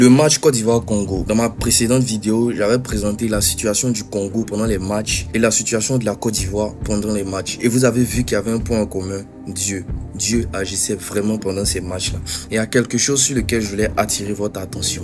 Le match Côte d'Ivoire-Congo. Dans ma précédente vidéo, j'avais présenté la situation du Congo pendant les matchs et la situation de la Côte d'Ivoire pendant les matchs. Et vous avez vu qu'il y avait un point en commun. Dieu agissait vraiment pendant ces matchs-là. Et il y a quelque chose sur lequel je voulais attirer votre attention.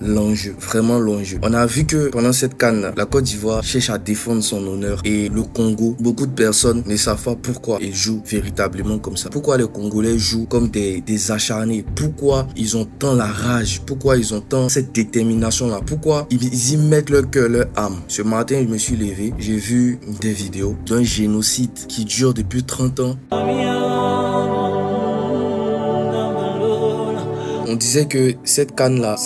L'enjeu, vraiment l'enjeu. On a vu que pendant cette CAN, la Côte d'Ivoire cherche à défendre son honneur. Et le Congo, beaucoup de personnes ne savent pas pourquoi ils jouent véritablement comme ça. Pourquoi les Congolais jouent comme des acharnés. Pourquoi ils ont tant la rage. Pourquoi ils ont tant cette détermination-là. Pourquoi ils y mettent leur cœur, leur âme. Ce matin, je me suis levé. J'ai vu des vidéos d'un génocide qui dure depuis 30 ans. On disait que cette canne-là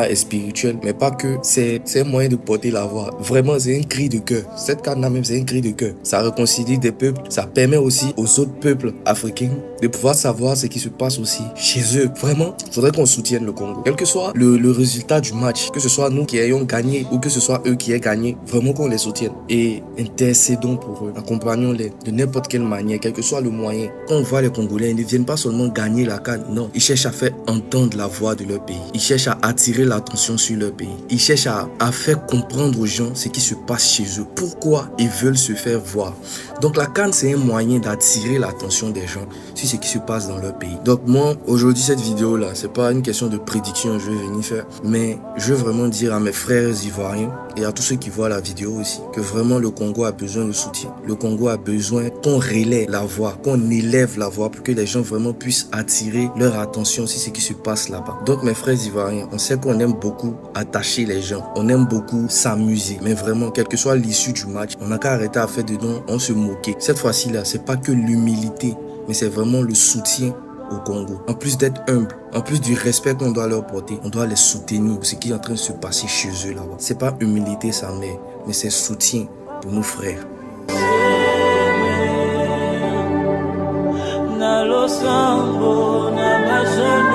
est spirituelle, mais pas que. C'est un moyen de porter la voix. Vraiment, c'est un cri de cœur. Cette canne-là même, c'est un cri de cœur. Ça réconcilie des peuples. Ça permet aussi aux autres peuples africains de pouvoir savoir ce qui se passe aussi chez eux. Vraiment, il faudrait qu'on soutienne le Congo. Quel que soit le résultat du match, que ce soit nous qui ayons gagné ou que ce soit eux qui aient gagné, vraiment qu'on les soutienne. Et intercédons pour eux. Accompagnons-les de n'importe quelle manière, quel que soit le moyen. Quand on voit les Congolais, ils ne viennent pas seulement gagner la canne. Non, ils cherchent à faire entendre la voix de leur pays. Ils cherchent à attirer l'attention sur leur pays. Ils cherchent à faire comprendre aux gens ce qui se passe chez eux. Pourquoi ils veulent se faire voir. Donc la CAN, c'est un moyen d'attirer l'attention des gens sur ce qui se passe dans leur pays. Donc moi, aujourd'hui, cette vidéo-là, c'est pas une question de prédiction je vais venir faire, mais je veux vraiment dire à mes frères ivoiriens et à tous ceux qui voient la vidéo aussi, que vraiment le Congo a besoin de soutien. Le Congo a besoin qu'on relaie la voix, qu'on élève la voix pour que les gens vraiment puissent attirer leur attention sur ce qui se passe là-bas. Donc mes frères ivoiriens, on sait qu'on aime beaucoup attacher les gens, on aime beaucoup s'amuser, mais vraiment, quelle que soit l'issue du match, on n'a qu'à arrêter à faire dedans, on se moquer. Cette fois-ci là, c'est pas que l'humilité, mais c'est vraiment le soutien au Congo. En plus d'être humble, en plus du respect qu'on doit leur porter, on doit les soutenir pour ce qui est en train de se passer chez eux là-bas. C'est pas humilité sa mère, mais c'est soutien pour nos frères. Na losambo na mazono